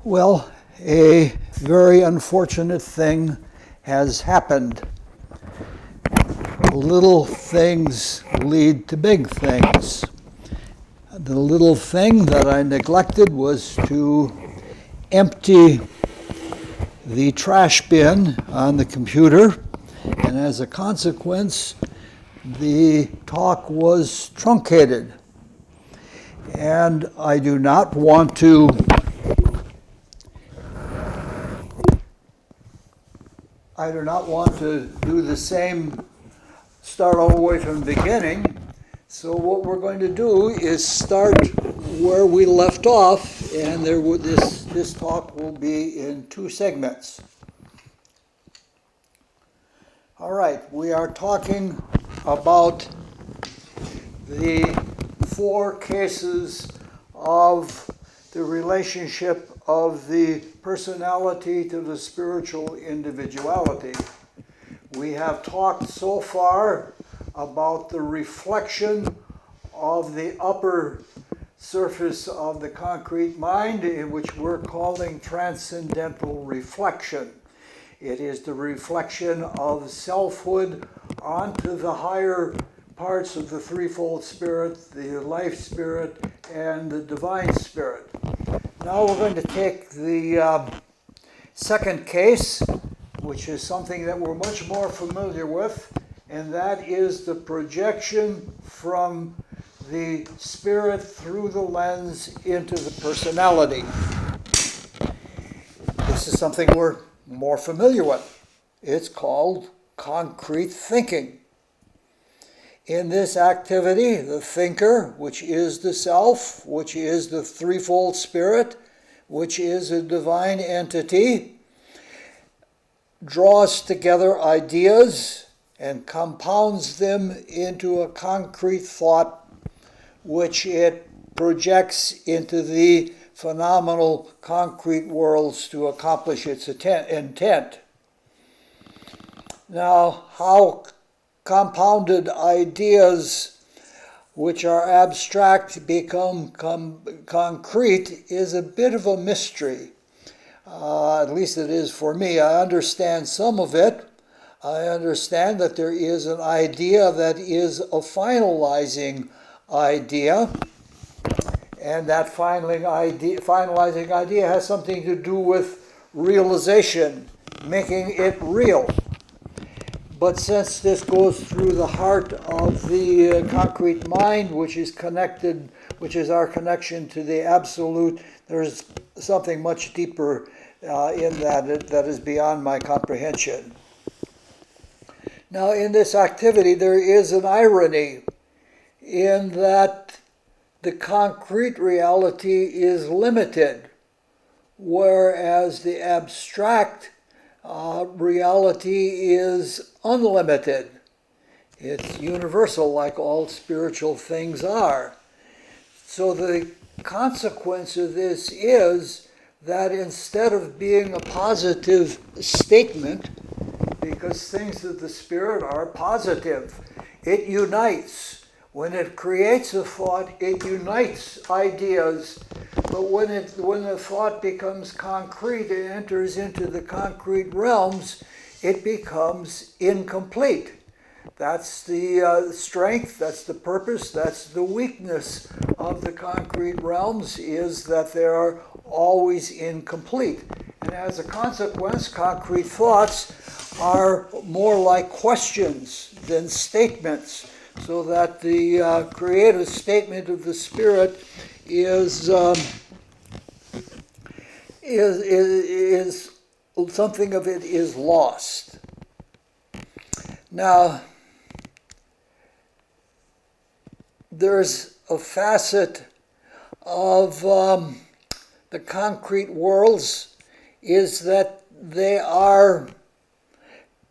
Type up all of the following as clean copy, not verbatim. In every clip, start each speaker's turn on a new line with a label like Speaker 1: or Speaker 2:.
Speaker 1: Well, a very unfortunate thing has happened. Little things lead to big things. The little thing that I neglected was to empty the trash bin on the computer, and as a consequence, the talk was truncated. And I do not want to do the same, start all the way from the beginning. So what we're going to do is start where we left off, and this talk will be in two segments. All right, we are talking about the four cases of the relationship of the personality to the spiritual individuality. We have talked so far about the reflection of the upper surface of the concrete mind, in which we're calling transcendental reflection. It is the reflection of selfhood onto the higher parts of the threefold spirit, the life spirit, and the divine spirit. Now we're going to take the second case, which is something that we're much more familiar with, and that is the projection from the spirit through the lens into the personality. This is something we're more familiar with. It's called concrete thinking. In this activity, the thinker, which is the self, which is the threefold spirit, which is a divine entity, draws together ideas and compounds them into a concrete thought, which it projects into the phenomenal concrete worlds to accomplish its intent. Now, how compounded ideas which are abstract become concrete is a bit of a mystery. At least it is for me. I understand some of it. I understand that there is an idea that is a finalizing idea, and that finalizing idea has something to do with realization, making it real. But since this goes through the heart of the concrete mind, which is our connection to the absolute, there's something much deeper in that is beyond my comprehension. Now, in this activity, there is an irony in that the concrete reality is limited, whereas the abstract reality is unlimited. It's universal, like all spiritual things are. So the consequence of this is that instead of being a positive statement, because things of the spirit are positive, it unites. When it creates a thought, it unites ideas. But when the thought becomes concrete, it enters into the concrete realms, it becomes incomplete. That's the strength, that's the purpose, that's the weakness of the concrete realms, is that they are always incomplete. And as a consequence, concrete thoughts are more like questions than statements, so that the creative statement of the spirit is something of it is lost. Now, there's a facet of the concrete worlds, is that they are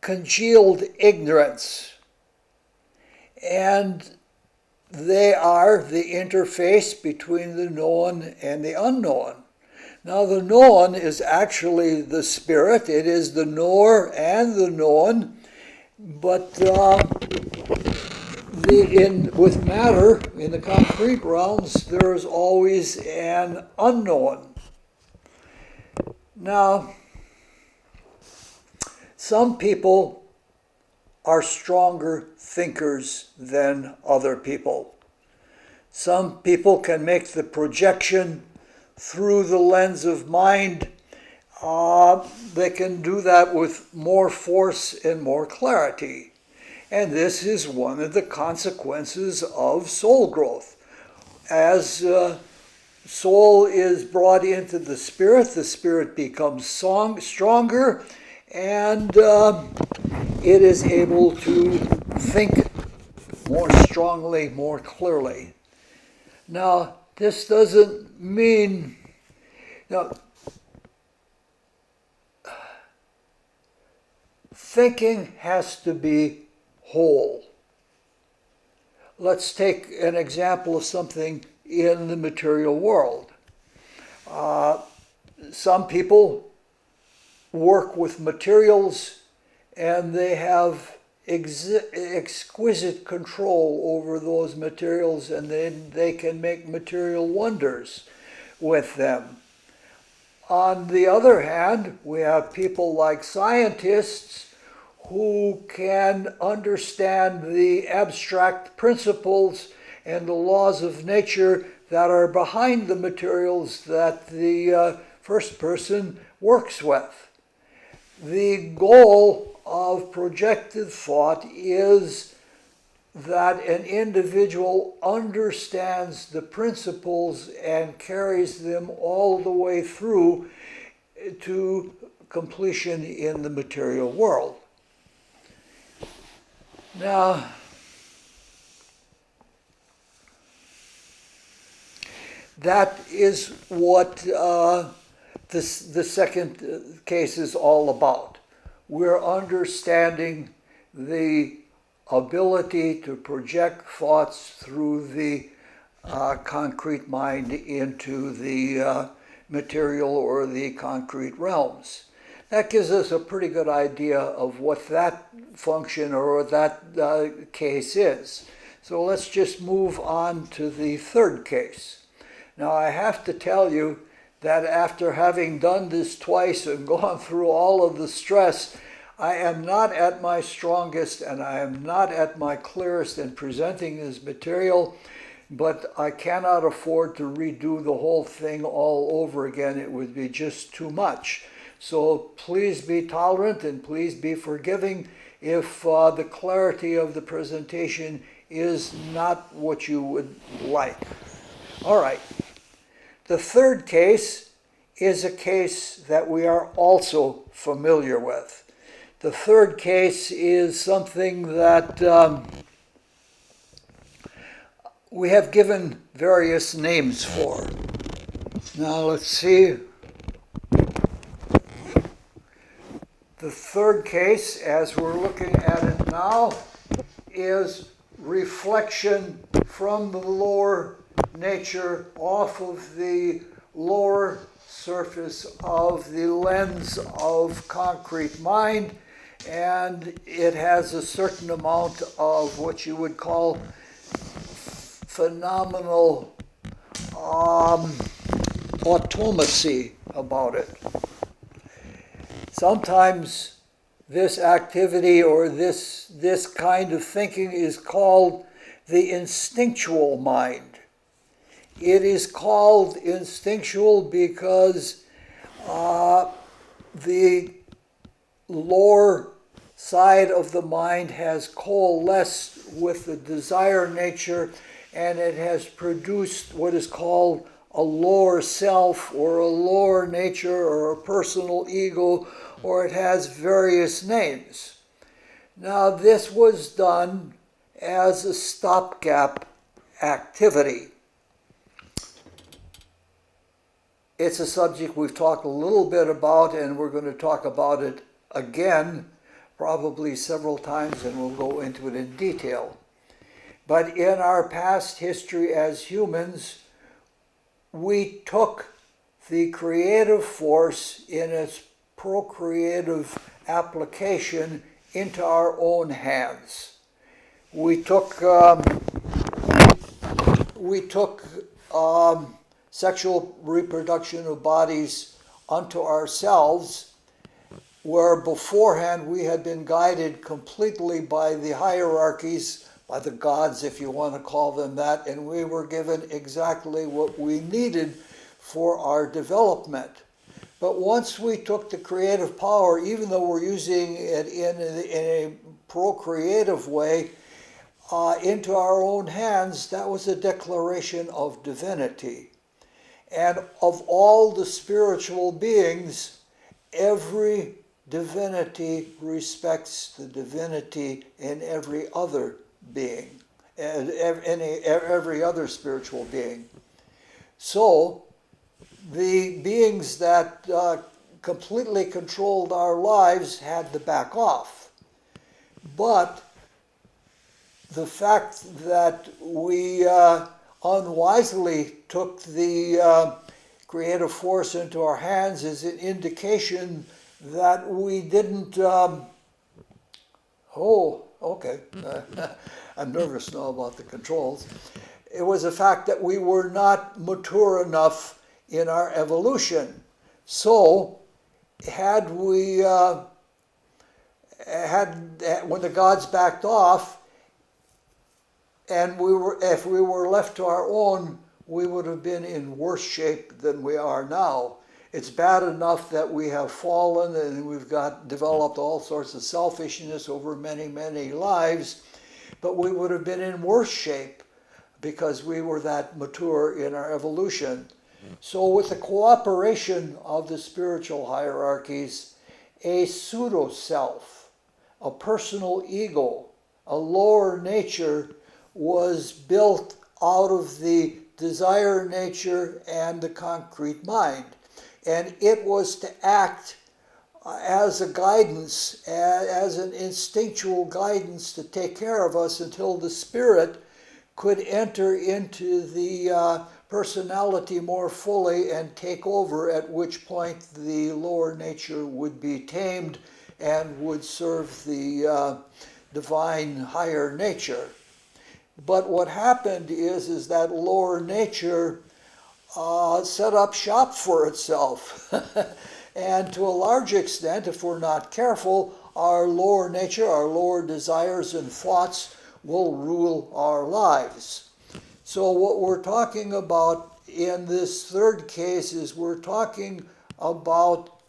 Speaker 1: congealed ignorance, and they are the interface between the known and the unknown. Now, the known is actually the spirit. It is the knower and the known. But with matter, in the concrete realms, there is always an unknown. Now, some people are stronger thinkers than other people. Some people can make the projection through the lens of mind. They can do that with more force and more clarity. And this is one of the consequences of soul growth. As soul is brought into the spirit becomes stronger, and it is able to think more strongly, more clearly. Now, this doesn't mean, thinking has to be whole. Let's take an example of something in the material world. Some people work with materials and they have exquisite control over those materials, and then they can make material wonders with them. On the other hand, we have people like scientists who can understand the abstract principles and the laws of nature that are behind the materials that the first person works with. The goal of projected thought is that an individual understands the principles and carries them all the way through to completion in the material world. Now, that is what the second case is all about. We're understanding the ability to project thoughts through the concrete mind into the material or the concrete realms. That gives us a pretty good idea of what that function or that case is. So let's just move on to the third case. Now, I have to tell you that after having done this twice and gone through all of the stress, I am not at my strongest and I am not at my clearest in presenting this material, but I cannot afford to redo the whole thing all over again. It would be just too much. So please be tolerant and please be forgiving if the clarity of the presentation is not what you would like. All right. The third case is a case that we are also familiar with. The third case is something that we have given various names for. Now let's see. The third case, as we're looking at it now, is reflection from the lower nature off of the lower surface of the lens of concrete mind, and it has a certain amount of what you would call phenomenal automacy about it. Sometimes this activity or this kind of thinking is called the instinctual mind. It is called instinctual because the lower side of the mind has coalesced with the desire nature, and it has produced what is called a lower self or a lower nature or a personal ego, or it has various names. Now, this was done as a stopgap activity. It's a subject we've talked a little bit about, and we're going to talk about it again, probably several times, and we'll go into it in detail. But in our past history as humans, we took the creative force in its procreative application into our own hands. We took sexual reproduction of bodies unto ourselves, where beforehand we had been guided completely by the hierarchies, by the gods, if you want to call them that, and we were given exactly what we needed for our development. But once we took the creative power, even though we're using it in a procreative way, into our own hands, that was a declaration of divinity. And of all the spiritual beings, every divinity respects the divinity in every other being, and every other spiritual being. So, the beings that completely controlled our lives had to back off. But the fact that we unwisely took the creative force into our hands is an indication that we didn't, I'm nervous now about the controls. It was a fact that we were not mature enough in our evolution. So, had we, when the gods backed off, and if we were left to our own, we would have been in worse shape than we are now. It's bad enough that we have fallen and we've developed all sorts of selfishness over many, many lives, but we would have been in worse shape because we were that mature in our evolution. So with the cooperation of the spiritual hierarchies, a pseudo-self, a personal ego, a lower nature was built out of the desire nature and the concrete mind. And it was to act as a guidance, as an instinctual guidance to take care of us until the spirit could enter into the personality more fully and take over, at which point the lower nature would be tamed and would serve the divine higher nature. But what happened is that lower nature set up shop for itself. And to a large extent, if we're not careful, our lower nature, our lower desires and thoughts will rule our lives. So what we're talking about in this third case is we're talking about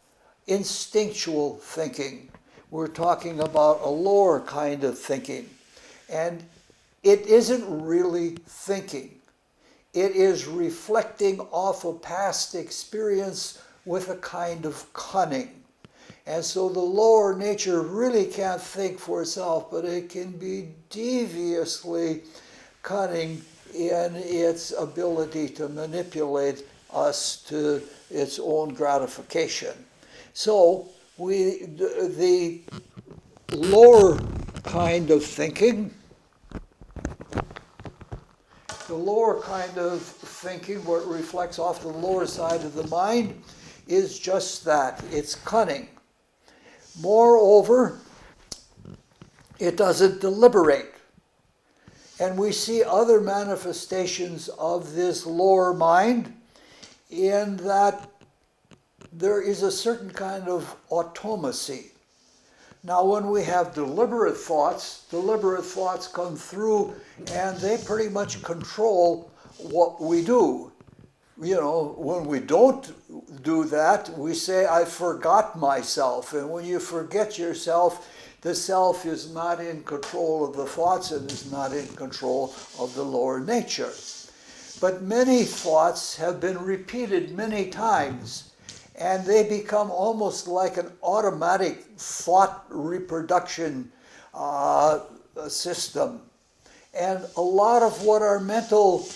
Speaker 1: instinctual thinking. We're talking about a lower kind of thinking. And it isn't really thinking. It is reflecting off a past experience with a kind of cunning. And so the lower nature really can't think for itself, but it can be deviously cunning in its ability to manipulate us to its own gratification. So the lower kind of thinking, where it reflects off the lower side of the mind, is just that. It's cunning. Moreover, it doesn't deliberate. And we see other manifestations of this lower mind in that there is a certain kind of automacy. Now, when we have deliberate thoughts come through and they pretty much control what we do. You know, when we don't do that, we say, I forgot myself. And when you forget yourself, the self is not in control of the thoughts and is not in control of the lower nature. But many thoughts have been repeated many times, and they become almost like an automatic thought reproduction system. And a lot of what our mental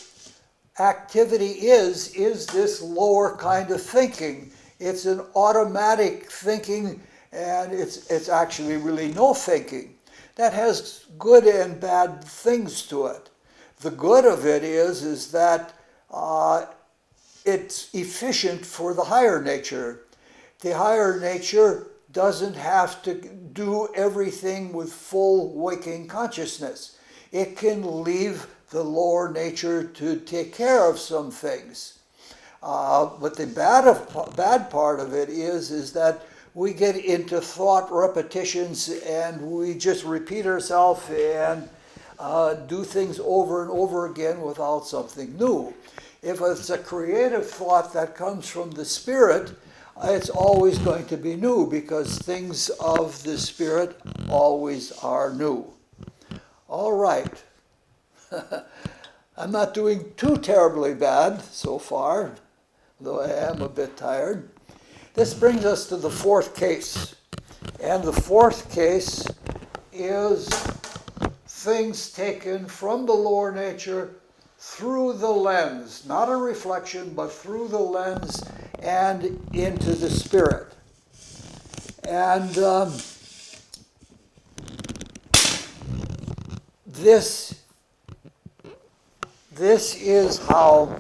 Speaker 1: activity is this lower kind of thinking. It's an automatic thinking, and it's actually really no thinking. That has good and bad things to it. The good of it is that it's efficient for the higher nature. The higher nature doesn't have to do everything with full waking consciousness. It can leave the lower nature to take care of some things. But the bad part of it is that we get into thought repetitions and we just repeat ourselves and do things over and over again without something new. If it's a creative thought that comes from the Spirit, it's always going to be new because things of the Spirit always are new. All right. I'm not doing too terribly bad so far, though I am a bit tired. This brings us to the fourth case. And the fourth case is things taken from the lower nature through the lens, not a reflection, but through the lens and into the Spirit. And this is how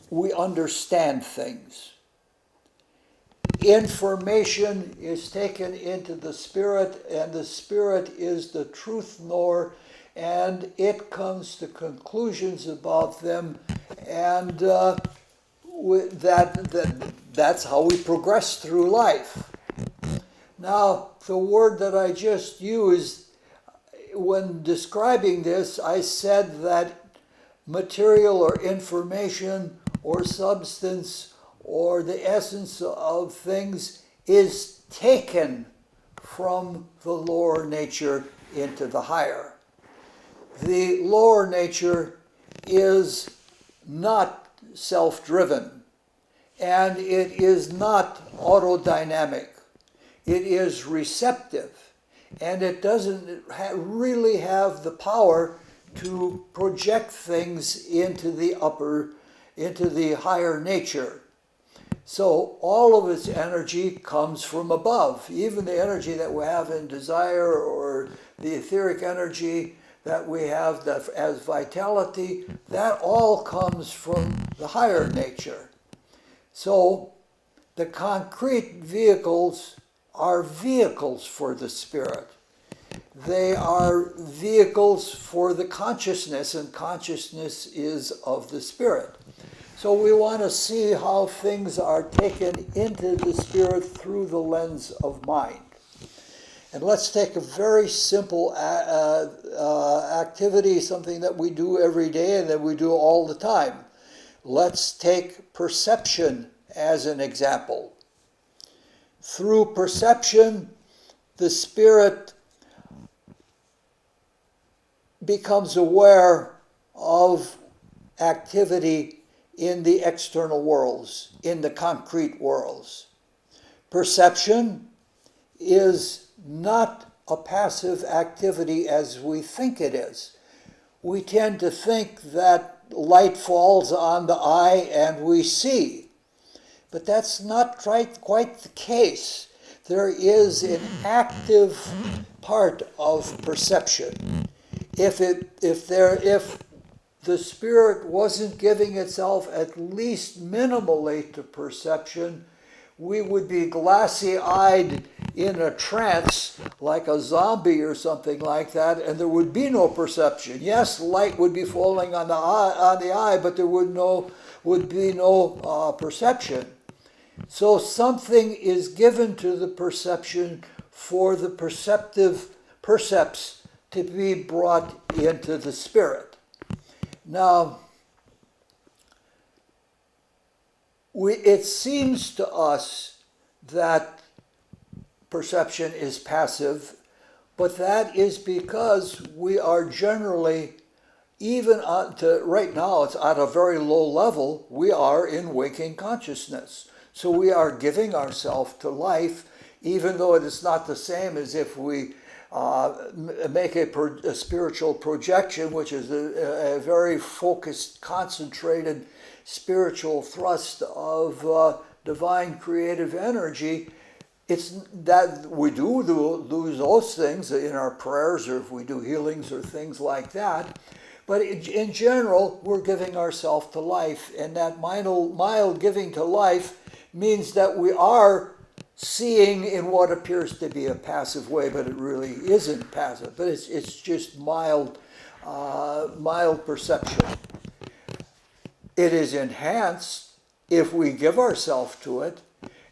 Speaker 1: we understand things. Information is taken into the Spirit, and the Spirit is the truth knower, and it comes to conclusions about them, and that's how we progress through life. Now, the word that I just used, when describing this, I said that material or information or substance or the essence of things is taken from the lower nature into the higher. The lower nature is not self-driven, and it is not autodynamic. It is receptive, and it doesn't really have the power to project things into the higher nature. So all of its energy comes from above. Even the energy that we have in desire, or the etheric energy that we have as vitality, that all comes from the higher nature. So the concrete vehicles are vehicles for the Spirit. They are vehicles for the consciousness, and consciousness is of the Spirit. So we want to see how things are taken into the Spirit through the lens of mind. And let's take a very simple activity, something that we do every day and that we do all the time. Let's take perception as an example. Through perception, the Spirit becomes aware of activity in the external worlds, in the concrete worlds. Perception is not a passive activity as we think it is. We tend to think that light falls on the eye and we see, but that's not quite the case. There is an active part of perception. If the Spirit wasn't giving itself at least minimally to perception, we would be glassy-eyed in a trance like a zombie or something like that, and there would be no perception. Yes, light would be falling on the eye, but there would be no perception. So something is given to the perception for the percepts to be brought into the Spirit. Now, it seems to us that perception is passive, but that is because we are generally, even right now, it's at a very low level, we are in waking consciousness. So we are giving ourselves to life, even though it is not the same as if we make a spiritual projection, which is a very focused, concentrated spiritual thrust of divine creative energy. It's that we do those things in our prayers, or if we do healings or things like that. But in general, we're giving ourselves to life, and that mild giving to life means that we are seeing in what appears to be a passive way, but it really isn't passive. But it's just mild mild perception. It is enhanced if we give ourselves to it.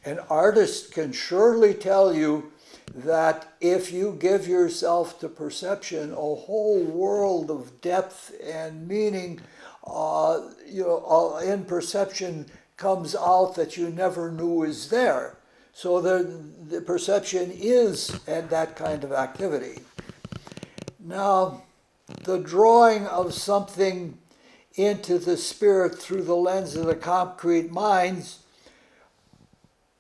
Speaker 1: An artist can surely tell you that if you give yourself to perception, a whole world of depth and meaning in perception comes out that you never knew is there. So the perception is that kind of activity. Now, the drawing of something into the spirit through the lens of the concrete minds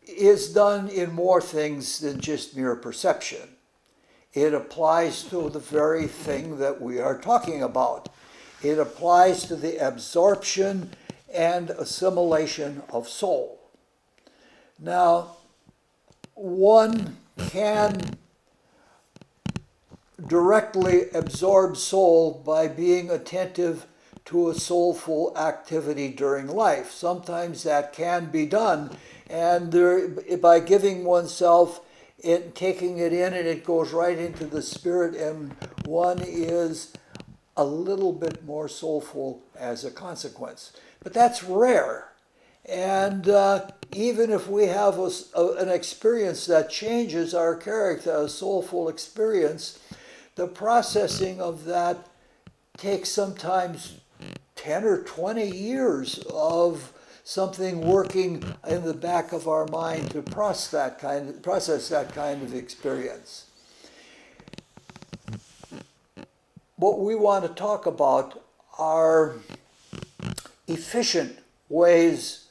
Speaker 1: is done in more things than just mere perception. It applies to the very thing that we are talking about. It applies to the absorption and assimilation of soul. Now, one can directly absorb soul by being attentive to a soulful activity during life. Sometimes that can be done, and by giving oneself it, taking it in, and it goes right into the spirit, and one is a little bit more soulful as a consequence. But that's rare. And even if we have an experience that changes our character, a soulful experience, the processing of that takes sometimes 10 or 20 years of something working in the back of our mind to process that kind of experience. What we want to talk about are efficient ways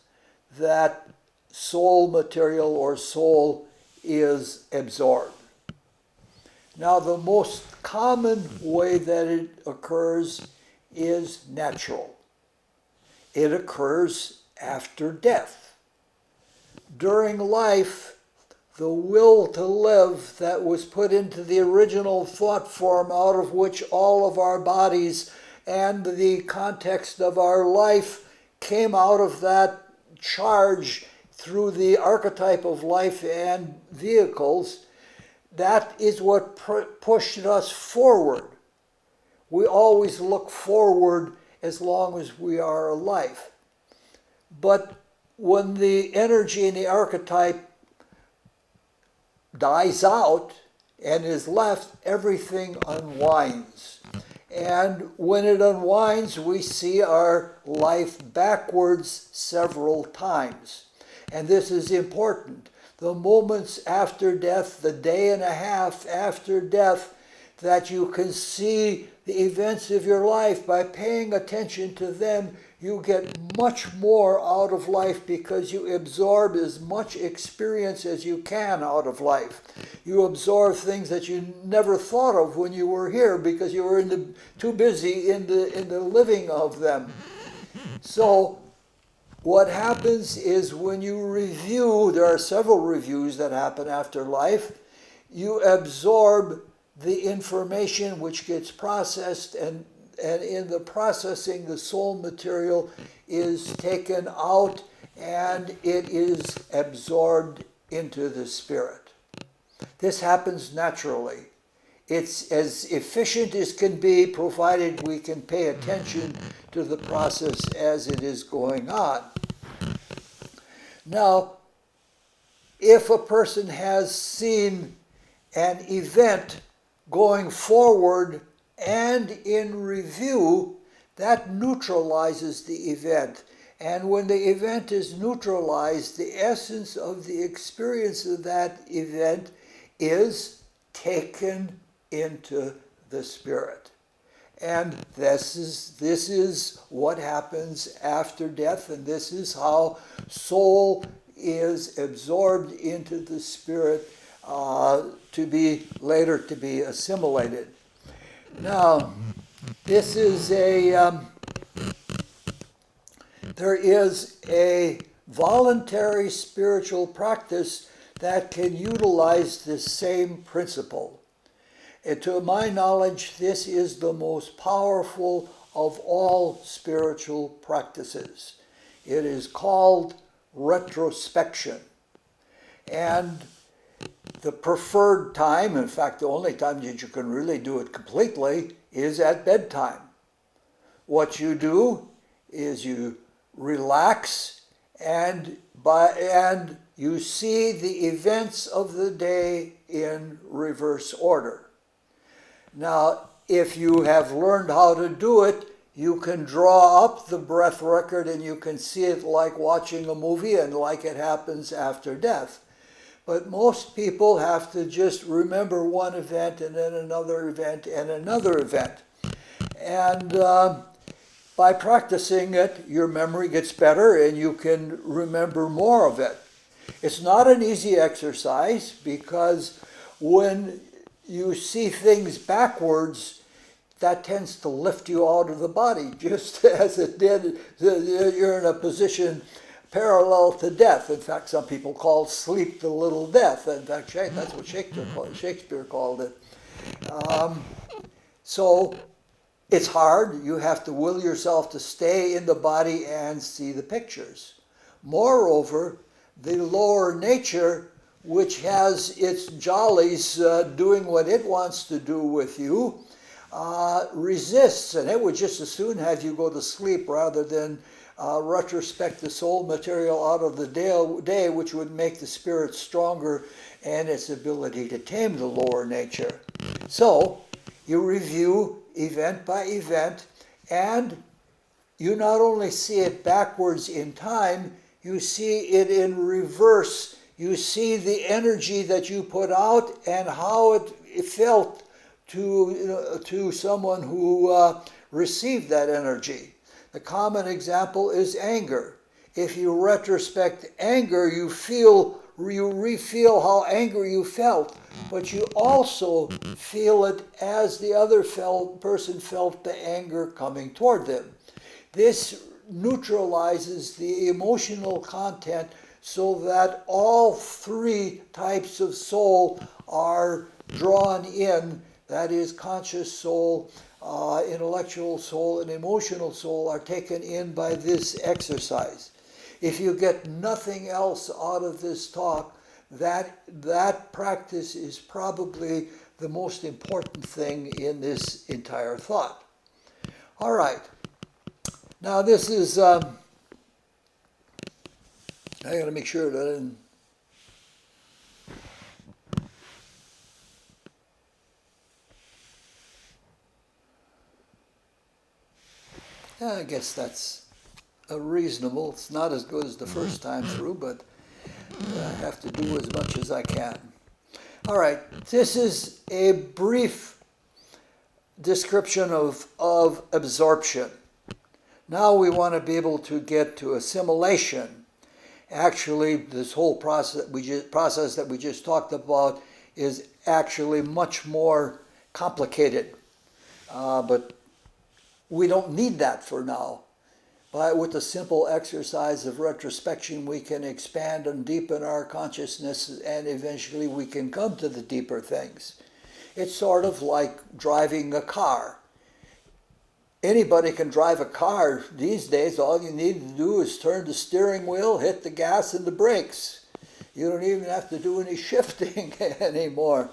Speaker 1: that soul material or soul is absorbed. Now, the most common way that it occurs is natural. It occurs after death. During life, the will to live that was put into the original thought form out of which all of our bodies and the context of our life came out of that charge through the archetype of life and vehicles, that is what pushed us forward. We always look forward as long as we are alive. But when the energy in the archetype dies out and is left, everything unwinds. And when it unwinds, we see our life backwards several times. And this is important. The moments after death, the day and a half after death, that you can see the events of your life, by paying attention to them, you get much more out of life because you absorb as much experience as you can out of life. You absorb things that you never thought of when you were here because you were too busy in the living of them. So what happens is when you review, there are several reviews that happen after life, you absorb the information which gets processed, and in the processing, the soul material is taken out and it is absorbed into the spirit. This happens naturally. It's as efficient as can be, provided we can pay attention to the process as it is going on. Now, if a person has seen an event going forward and in review, that neutralizes the event. And when the event is neutralized, the essence of the experience of that event is taken into the spirit. And this is what happens after death, and this is how soul is absorbed into the spirit to be later to be assimilated. Now, this is there is a voluntary spiritual practice that can utilize this same principle. And to my knowledge, this is the most powerful of all spiritual practices. It is called retrospection. And The preferred time, in fact, the only time that you can really do it completely, is at bedtime. What you do is you relax and you see the events of the day in reverse order. Now, if you have learned how to do it, you can draw up the breath record and you can see it like watching a movie and like it happens after death. But most people have to just remember one event and then another event and another event. And by practicing it, your memory gets better and you can remember more of it. It's not an easy exercise because when you see things backwards, that tends to lift you out of the body, just as it did. You're in a position parallel to death. In fact, some people call sleep the little death. In fact, that's what Shakespeare called it. So it's hard. You have to will yourself to stay in the body and see the pictures. Moreover, the lower nature, which has its jollies doing what it wants to do with you, resists, and it would just as soon have you go to sleep rather than retrospect the soul material out of the day, which would make the spirit stronger and its ability to tame the lower nature. So you review event by event, and you not only see it backwards in time, you see it in reverse. You see the energy that you put out and how it felt to someone who received that energy. The common example is anger. If you retrospect anger, you re-feel how angry you felt, but you also feel it as the other person felt the anger coming toward them. This neutralizes the emotional content so that all three types of soul are drawn in. That is, conscious soul, intellectual soul, and emotional soul are taken in by this exercise. If you get nothing else out of this talk, that practice is probably the most important thing in this entire thought. All right. Now this is, I got to make sure that I didn't. Yeah, I guess that's reasonable. It's not as good as the first time through, but I have to do as much as I can. All right, this is a brief description of absorption. Now we want to be able to get to assimilation. Actually, this whole process that we just talked about is actually much more complicated, but we don't need that for now. But with the simple exercise of retrospection, we can expand and deepen our consciousness, and eventually we can come to the deeper things. It's sort of like driving a car. Anybody can drive a car these days. All you need to do is turn the steering wheel, hit the gas and the brakes. You don't even have to do any shifting anymore.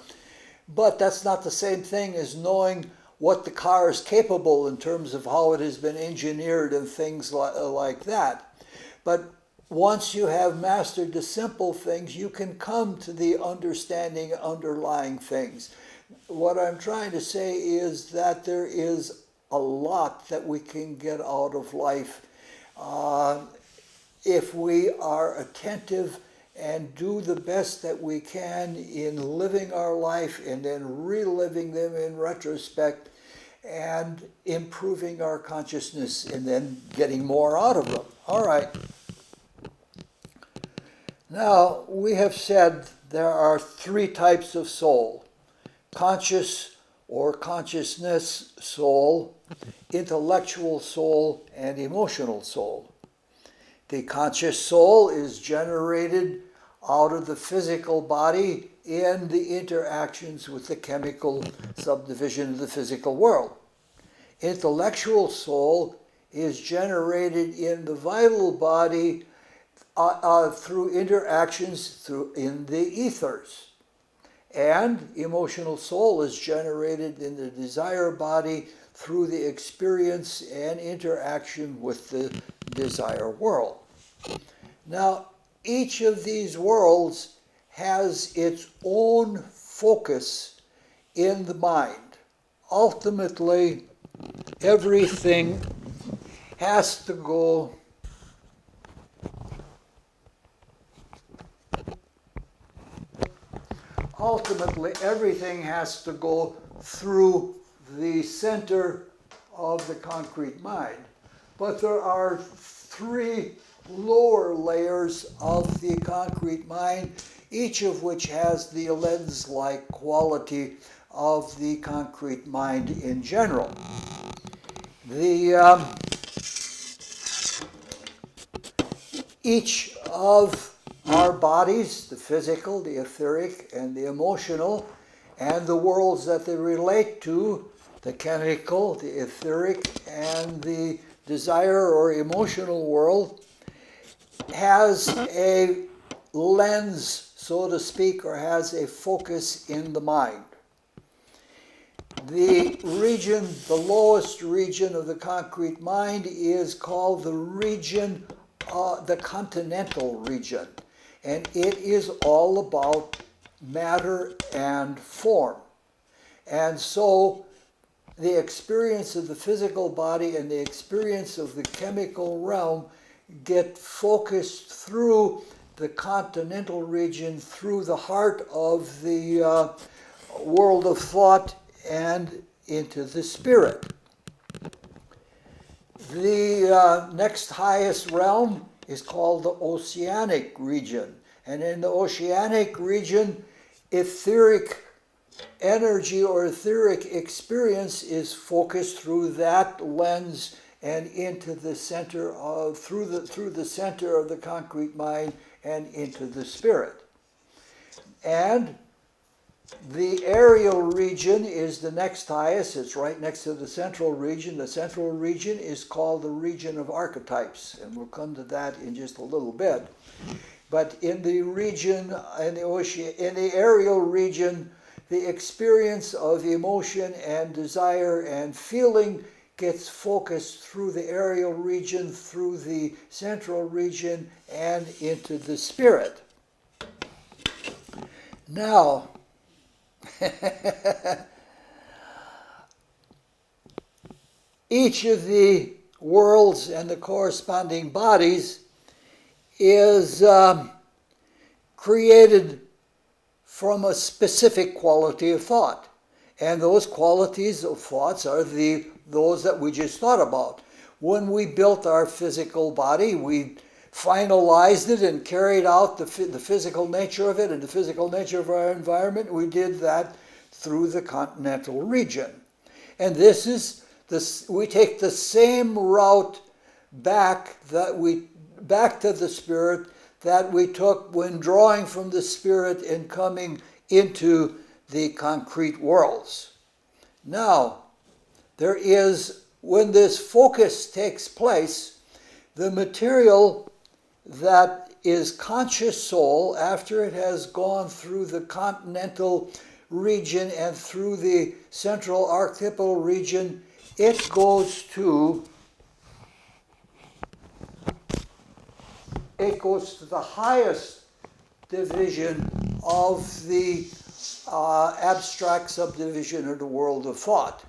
Speaker 1: But that's not the same thing as knowing what the car is capable in terms of how it has been engineered and things like that. But once you have mastered the simple things, you can come to the understanding underlying things. What I'm trying to say is that there is a lot that we can get out of life if we are attentive and do the best that we can in living our life and then reliving them in retrospect and improving our consciousness and then getting more out of them. All right. Now, we have said there are three types of soul: conscious or consciousness soul, intellectual soul, and emotional soul. The conscious soul is generated out of the physical body in the interactions with the chemical subdivision of the physical world. Intellectual soul is generated in the vital body through interactions in the ethers. And emotional soul is generated in the desire body through the experience and interaction with the desire world. Now, each of these worlds has its own focus in the mind. Ultimately, everything has to go through the center of the concrete mind. But there are three lower layers of the concrete mind, each of which has the lens-like quality of the concrete mind in general. Each of our bodies, the physical, the etheric, and the emotional, and the worlds that they relate to, the chemical, the etheric, and the desire or emotional world, has a lens, so to speak, or has a focus in the mind. The region, the lowest region of the concrete mind is called the region, the continental region. And it is all about matter and form. And so the experience of the physical body and the experience of the chemical realm get focused through the continental region, through the heart of the world of thought and into the spirit. The next highest realm is called the oceanic region. And in the oceanic region, etheric energy or etheric experience is focused through that lens and into the center of, through the center of the concrete mind and into the spirit. And the aerial region is the next highest. It's right next to the central region. The central region is called the region of archetypes, and we'll come to that in just a little bit. But in the region, in the aerial region, the experience of emotion and desire and feeling gets focused through the aerial region, through the central region, and into the spirit. Now, each of the worlds and the corresponding bodies is created from a specific quality of thought. And those qualities of thoughts are those that we just thought about. When we built our physical body, we finalized it and carried out the physical nature of it and the physical nature of our environment. We did that through the continental region. And we take the same route back to the spirit that we took when drawing from the spirit and coming into the concrete worlds. Now, when this focus takes place, the material that is conscious soul, after it has gone through the continental region and through the central archetypal region, it goes to the highest division of the abstract subdivision of the world of thought.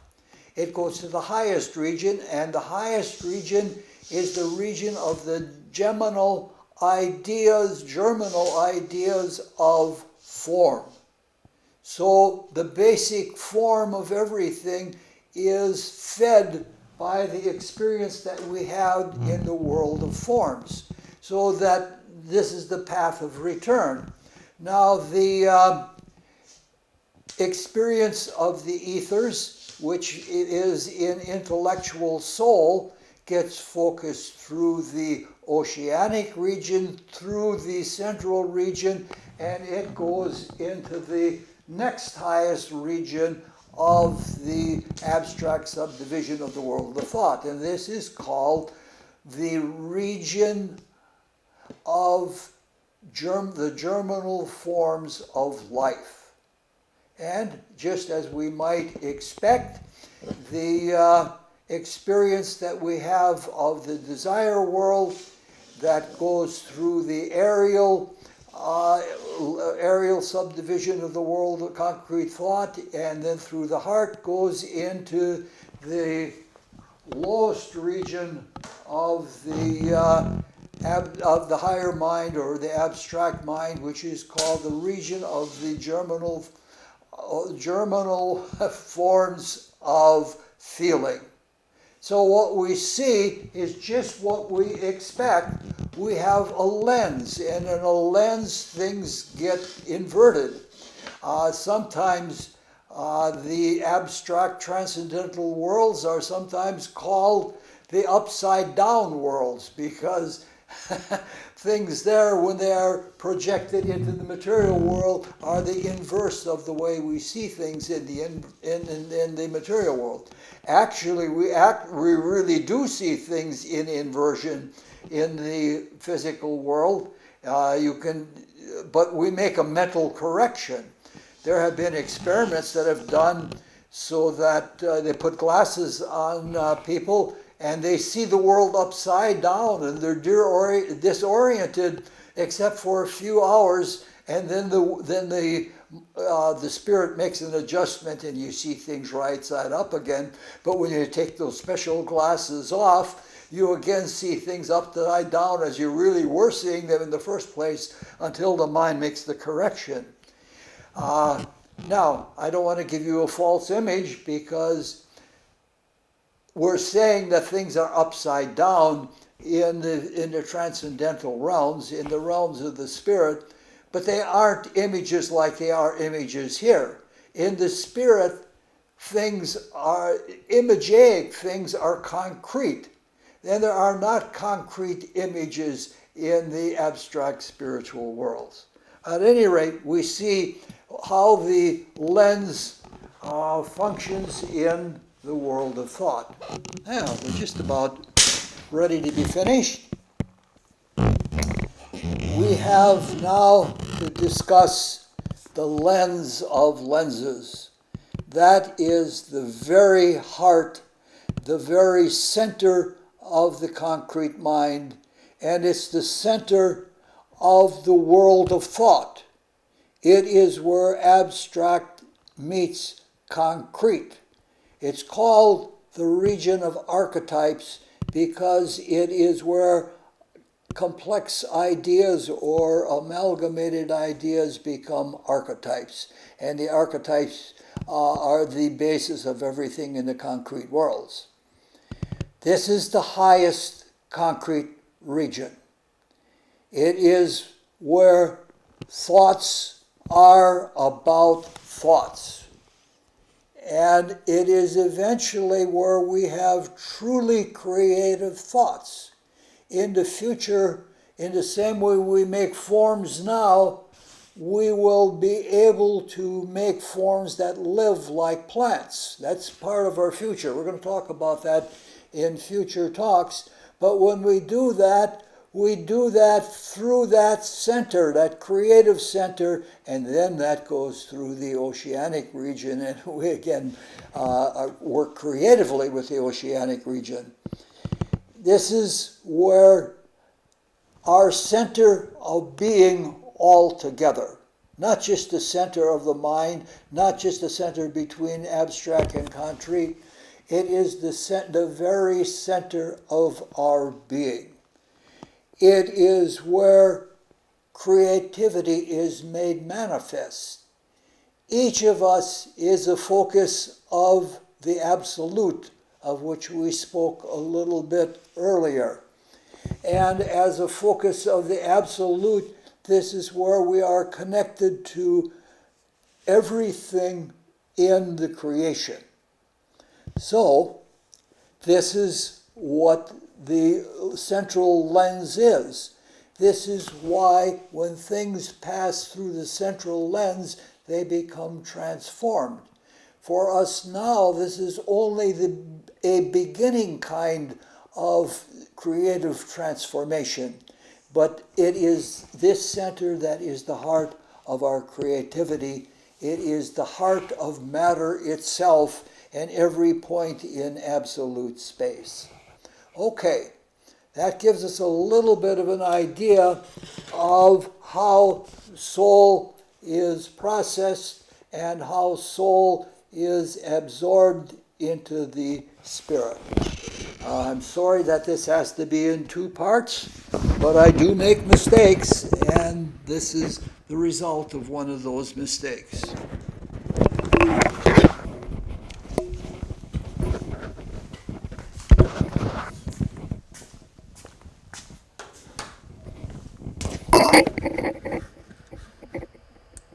Speaker 1: It goes to the highest region, and the highest region is the region of the germinal ideas of form. So the basic form of everything is fed by the experience that we had in the world of forms. So that this is the path of return. Now the experience of the ethers, which is in intellectual soul, gets focused through the oceanic region, through the central region, and it goes into the next highest region of the abstract subdivision of the world of thought. And this is called the region of the germinal forms of life. And just as we might expect, the experience that we have of the desire world that goes through the aerial subdivision of the world of concrete thought, and then through the heart goes into the lowest region of the higher mind, or the abstract mind, which is called the region of the germinal forms of feeling. So what we see is just what we expect. We have a lens, and in a lens things get inverted. Sometimes the abstract transcendental worlds are sometimes called the upside down worlds, because things there, when they are projected into the material world, are the inverse of the way we see things in the material world. Actually, we really do see things in inversion in the physical world. But we make a mental correction. There have been experiments that have done so that they put glasses on people, and they see the world upside down, and they're disoriented except for a few hours, and then the spirit makes an adjustment, and you see things right side up again. But when you take those special glasses off, you again see things upside down as you really were seeing them in the first place, until the mind makes the correction. Now, I don't want to give you a false image, because we're saying that things are upside down in the transcendental realms, in the realms of the spirit, but they aren't images like they are images here. In the spirit, things are imageic, things are concrete. Then there are not concrete images in the abstract spiritual worlds. At any rate, we see how the lens functions in the world of thought. Now, we're just about ready to be finished. We have now to discuss the lens of lenses. That is the very heart, the very center of the concrete mind, and it's the center of the world of thought. It is where abstract meets concrete. It's called the region of archetypes because it is where complex ideas or amalgamated ideas become archetypes. And the archetypes are the basis of everything in the concrete worlds. This is the highest concrete region. It is where thoughts are about thoughts. And it is eventually where we have truly creative thoughts. In the future, in the same way we make forms now, we will be able to make forms that live like plants. That's part of our future. We're going to talk about that in future talks. But when we do that through that center, that creative center, and then that goes through the oceanic region, and we again work creatively with the oceanic region. This is where our center of being all together, not just the center of the mind, not just the center between abstract and concrete, it is the very center of our being. It is where creativity is made manifest. Each of us is a focus of the absolute, of which we spoke a little bit earlier. And as a focus of the absolute, this is where we are connected to everything in the creation. So, this is what the central lens is. This is why when things pass through the central lens, they become transformed. For us now, this is only a beginning kind of creative transformation. But it is this center that is the heart of our creativity, It is the heart of matter itself and every point in absolute space. Okay, that gives us a little bit of an idea of how soul is processed and how soul is absorbed into the spirit. I'm sorry that this has to be in two parts, but I do make mistakes, and this is the result of one of those mistakes.